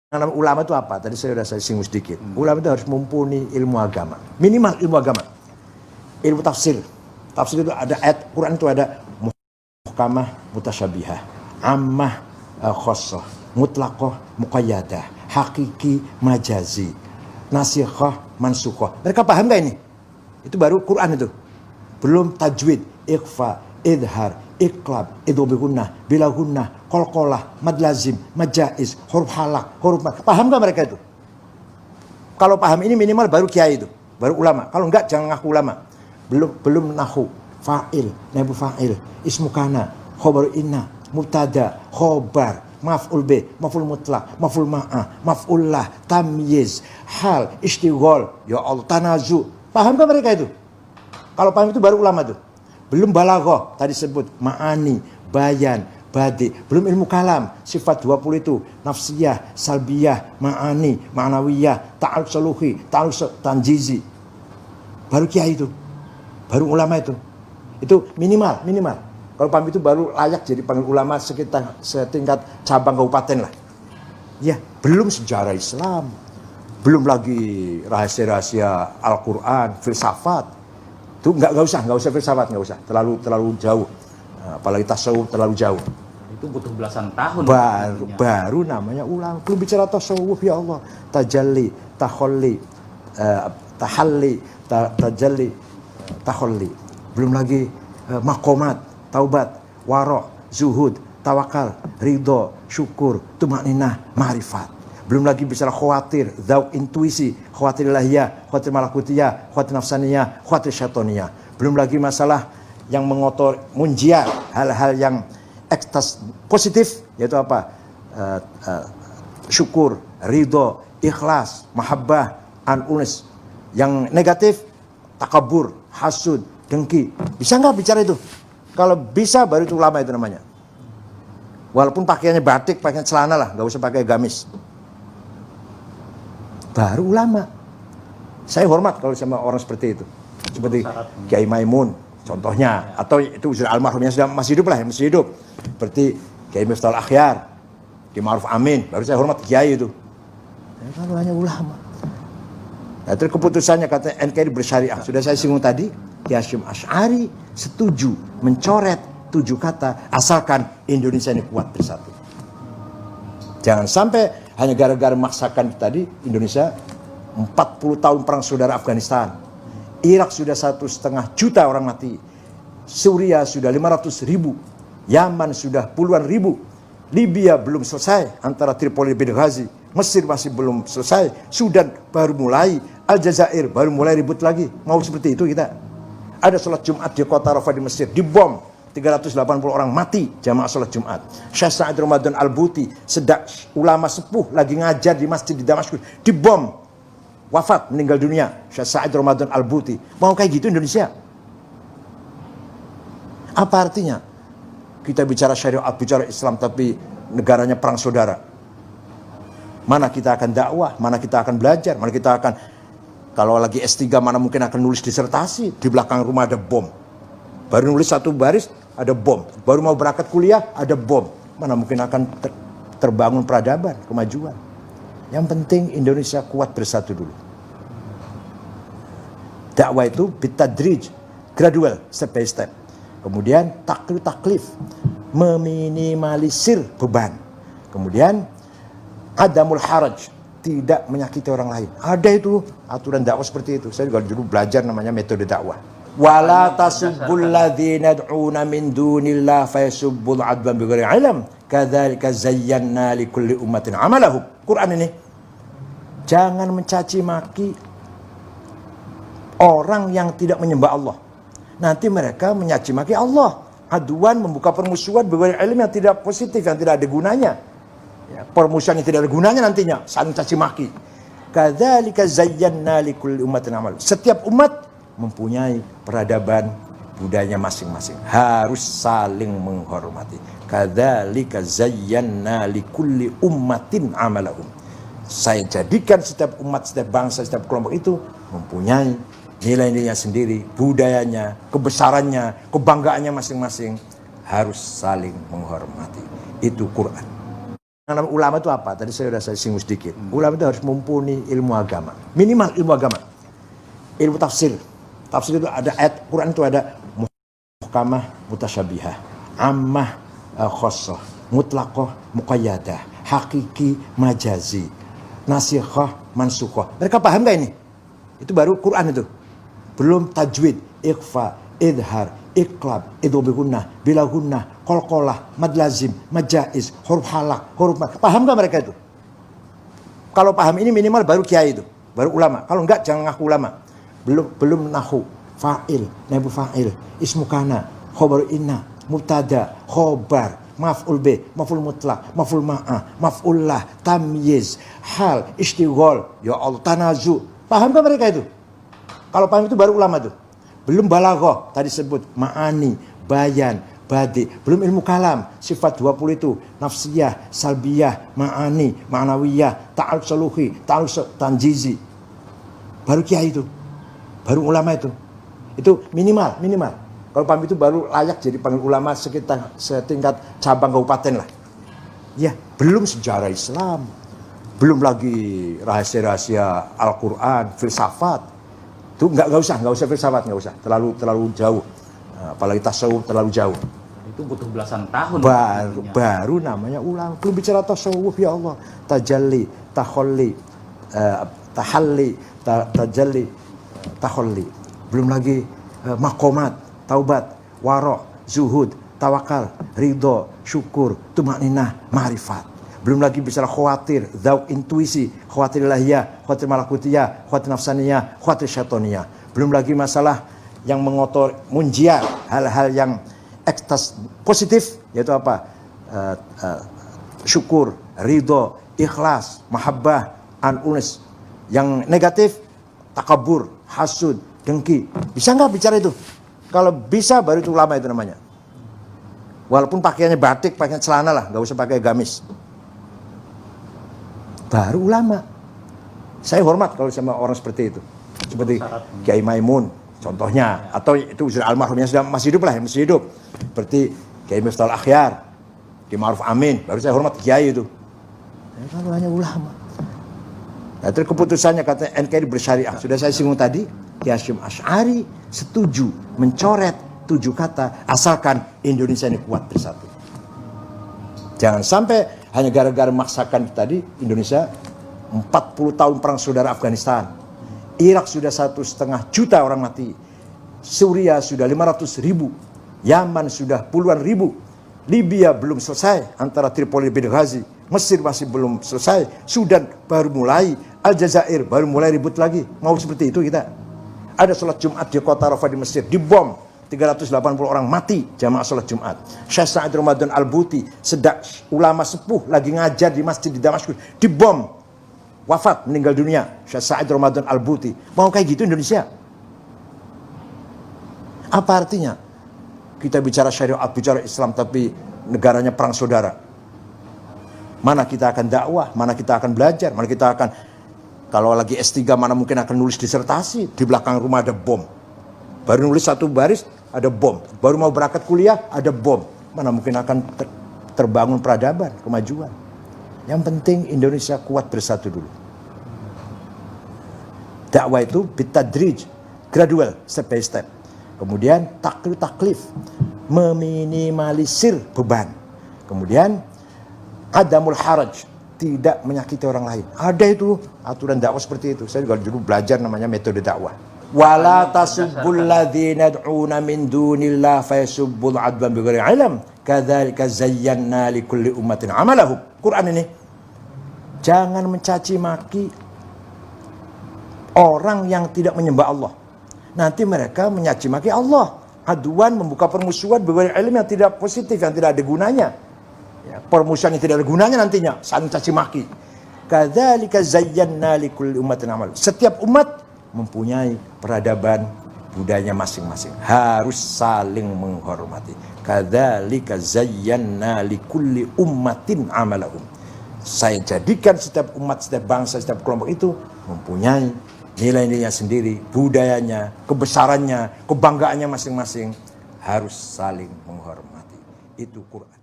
Nama ulama itu apa? Tadi saya sudah singgung sedikit. Ulama itu harus mumpuni ilmu agama. Minimal ilmu agama. Ilmu tafsir. Tafsir itu ada ayat Quran itu ada muhkamah, mutasyabihah, ammah, khossah, mutlaqah, muqayyadah, hakiki, majazi, nasikhah, mansukhah. Mereka paham gak ini? Itu baru Quran itu. Belum tajwid, ikhfa, idhar, iqlab, idhobihunna, bilahunna, qalqalah, madlazim, majaiz, huruf halak, huruf mad. Paham gak mereka itu? Kalau paham ini minimal baru kiai itu, baru ulama. Kalau enggak jangan ngaku ulama. Belum nahu, fa'il, naibul fa'il, ismu kana, khobar inna, mubtada, khobar, maf'ul b, maf'ul mutlaq, maf'ul ma'ah, maf'ul lah, tamyiz, hal, istighol, ya Allah, tanazu. Paham gak mereka itu? Kalau paham itu baru ulama itu. Belum balaghah, tadi sebut ma'ani, bayan, badi. Belum ilmu kalam, sifat 20 itu, nafsiyah, salbiyah, ma'ani, ma'nawiyah, ta'aluk saluhi, ta'aluk tanjizi. Baru kiai itu. Baru ulama itu. Itu minimal. Kalau paham itu baru layak jadi panggil ulama setingkat cabang kabupaten lah. Ya, belum sejarah Islam. Belum lagi rahasia-rahasia Al-Quran, filsafat. Itu nggak usah filsafat, nggak usah. Terlalu jauh. Apalagi tasawuf terlalu jauh. Itu butuh belasan tahun. Baru namanya ulama. Belum bicara tasawuf, ya Allah. Tajalli, takholli, tahalli, tajalli, takholli. Belum lagi makomat, taubat, warok, zuhud, tawakal, ridho, syukur, tumakninah, ma'rifat. Belum lagi bicara khawatir, dzauq, intuisi, khawatir ilahiyah, khawatir malakutiyah, khawatir nafsaniyah, khawatir syaitoniyah. Belum lagi masalah yang mengotor munjia, hal-hal yang ekstaz positif, yaitu apa? Syukur, ridho, ikhlas, mahabbah, an-unis. Yang negatif, takabur, hasud, dengki. Bisa nggak bicara itu? Kalau bisa baru itu ulama itu namanya. Walaupun pakaiannya batik, pakaian celana lah, nggak usah pakai gamis. Baru ulama. Saya hormat kalau sama orang seperti itu. Seperti Kiai Maimun contohnya, atau itu almarhum yang sudah masih hidup lah, yang masih hidup. Seperti Kiai Miftahul Akhyar, Kiai Ma'ruf Amin, baru saya hormat Kiai itu. Kalau hanya ulama. Nah, terus keputusannya kata NKRI bersyariah. Sudah saya singgung tadi, Kiai Hasyim Asy'ari setuju mencoret 7 kata asalkan Indonesia ini kuat bersatu. Jangan sampai hanya gara-gara memaksakan tadi Indonesia 40 tahun perang saudara Afghanistan. Irak sudah 1,5 juta orang mati. Suriah sudah 500.000. Yaman sudah puluhan ribu. Libya belum selesai antara Tripoli dan Benghazi. Mesir masih belum selesai. Sudan baru mulai. Aljazair baru mulai ribut lagi. Mau seperti itu kita? Ada sholat Jumat di kota Rafah di Mesir. Dibom. 380 orang mati jamaah sholat Jumat. Syekh Sa'id Ramadan Al-Buti, ulama sepuh lagi ngajar di masjid di Damaskus, dibom, wafat, meninggal dunia. Syekh Sa'id Ramadan Al-Buti. Mau kayak gitu Indonesia? Apa artinya? Kita bicara syariat, bicara Islam, tapi negaranya perang saudara. Mana kita akan dakwah, mana kita akan belajar, mana kita akan, kalau lagi S3 mana mungkin akan nulis disertasi, di belakang rumah ada bom. Baru nulis 1 baris, ada bom. Baru mau berangkat kuliah, ada bom. Mana mungkin akan terbangun peradaban, kemajuan. Yang penting Indonesia kuat bersatu dulu. Dakwah itu bitadrij, gradual, step by step. Kemudian taklif, meminimalisir beban. Kemudian adamul haraj, tidak menyakiti orang lain. Ada itu aturan dakwah seperti itu. Saya juga dulu belajar namanya metode dakwah. Wala tasubbul ladzina yad'una min dunillah fayasubbul adban bighairi ilm kadzalika zayyana likulli ummatin amalahum. Quran ini. Jangan mencaci maki orang yang tidak menyembah Allah. Nanti mereka mencaci maki Allah. Aduan, membuka permusuhan bighairi ilm yang tidak positif, yang tidak ada gunanya. Ya, permusuhan yang tidak ada gunanya nantinya, saling caci maki. Kadzalika zayyana likulli ummatin amalahum. Setiap umat mempunyai peradaban budayanya masing-masing, harus saling menghormati. Kadzalika zayyana likulli ummatin amalahum. Saya jadikan setiap umat, setiap bangsa, setiap kelompok itu mempunyai nilai-nilainya sendiri, budayanya, kebesarannya, kebanggaannya masing-masing, harus saling menghormati. Itu Quran. Namanya ulama itu apa? Tadi saya singgung sedikit. Ulama itu harus mumpuni ilmu agama. Minimal ilmu agama. Ilmu tafsir. Tafsir itu ada ayat Quran itu ada muhkamah, mutasyabihah, ammah, khossah, mutlaqah, muqayyadah, hakiki, majazi, nasikhah, mansukhah. Mereka paham gak ini? Itu baru Quran itu. Belum tajwid, ikhfa, idhar, iqlab, idhobihunah, bilahunah, qalqalah, madlazim, majaiz, huruf halak, huruf mat. Paham gak mereka itu? Kalau paham ini minimal baru kiai itu, baru ulama. Kalau enggak jangan ngaku ulama. Belum nahu, fa'il, naibu fa'il, ismu kana, khobar inna, mubtada, khobar, maf'ul b, maf'ul mutlaq, maf'ul ma'ah, maf'ul lah, tamyiz, hal, istighol, ya Allah, tanazu. Paham gak mereka itu? Kalau paham itu baru ulama itu. Belum balaghah, tadi sebut ma'ani, bayan, badi. Belum ilmu kalam, sifat 20 itu, nafsiyah, salbiyah, ma'ani, ma'nawiyah, ta'aluk saluhi, ta'aluk tanjizi. Baru kiai itu. Baru ulama itu. Itu minimal. Kalau paham itu baru layak jadi panggil ulama setingkat cabang kabupaten lah. Ya, belum sejarah Islam. Belum lagi rahasia-rahasia Al-Quran, filsafat. Itu nggak usah filsafat, nggak usah. Terlalu jauh. Apalagi tasawuf terlalu jauh. Itu butuh belasan tahun. Baru namanya ulama. Belum bicara tasawuf, ya Allah. Tajalli, tahalli, tajalli, tahalli. Belum lagi makomat, taubat, warok, zuhud, tawakal, ridho, syukur, tumakninah, ma'rifat. Belum lagi bicara khawatir, zauk intuisi, khawatir ilahiyah, khawatir malakutiyah, khawatir nafsaniyah, khawatir syaitoniyah. Belum lagi masalah yang mengotor munjia, hal-hal yang ekstaz positif, yaitu apa? Syukur, ridho, ikhlas, mahabbah, an-unis. Yang negatif, takabur, hasud, dengki. Bisa nggak bicara itu? Kalau bisa baru itu ulama itu namanya. Walaupun pakaiannya batik, pakaian celana lah, nggak usah pakai gamis. Baru ulama. Saya hormat kalau sama orang seperti itu. Seperti Kiai Maimun contohnya, atau itu sudah almarhum yang sudah masih hidup lah, yang masih hidup. Seperti Kiai Miftahul Akhyar, Kiai Ma'ruf Amin, baru saya hormat Kiai itu. Kalau hanya ulama. Nah, terus keputusannya kata NKRI bersyariah. Sudah saya singgung tadi, Kiai Hasyim Asy'ari setuju mencoret 7 kata asalkan Indonesia ini kuat bersatu. Jangan sampai hanya gara-gara memaksakan tadi Indonesia 40 tahun perang saudara Afghanistan. Irak sudah 1,5 juta orang mati. Suriah sudah 500.000. Yaman sudah puluhan ribu. Libya belum selesai antara Tripoli dan Benghazi. Mesir masih belum selesai. Sudan baru mulai. Aljazair baru mulai ribut lagi. Mau seperti itu kita? Ada sholat Jumat di kota Rafah di Mesir. Dibom. 380 orang mati jamaah sholat Jumat. Syekh Sa'id Ramadan Al-Buti, sedak ulama sepuh lagi ngajar di masjid di Damaskus, dibom, wafat, meninggal dunia. Syekh Sa'id Ramadan Al-Buti. Mau kayak gitu Indonesia? Apa artinya? Kita bicara syariat, bicara Islam, tapi negaranya perang saudara. Mana kita akan dakwah, mana kita akan belajar, mana kita akan, kalau lagi S3 mana mungkin akan nulis disertasi, di belakang rumah ada bom. Baru nulis 1 baris, ada bom. Baru mau berangkat kuliah, ada bom. Mana mungkin akan terbangun peradaban, kemajuan. Yang penting Indonesia kuat bersatu dulu. Dakwah itu bitadrij, gradual, step by step. Kemudian taklif, meminimalisir beban. Kemudian adamul haraj, tidak menyakiti orang lain. Ada itu aturan dakwah seperti itu. Saya juga dulu belajar namanya metode dakwah. Wala tasubbul ladzina yad'una min dunillah fayasubbul adwan bighairi ilm kadzalika zayyana likulli ummatin amalahum. Quran ini. Jangan mencaci maki orang yang tidak menyembah Allah. Nanti mereka mencaci maki Allah. Aduan, membuka permusuhan bighairi ilm yang tidak positif, yang tidak ada gunanya. Ya, permusuhan yang tidak ada gunanya nantinya, saling caci maki. Kadzalika zayyana likulli ummatin amal. Setiap umat mempunyai peradaban budayanya masing-masing, harus saling menghormati. Kadzalika zayyana likulli ummatin amalahum. Saya jadikan setiap umat, setiap bangsa, setiap kelompok itu mempunyai nilai-nilainya sendiri, budayanya, kebesarannya, kebanggaannya masing-masing, harus saling menghormati. Itu Quran.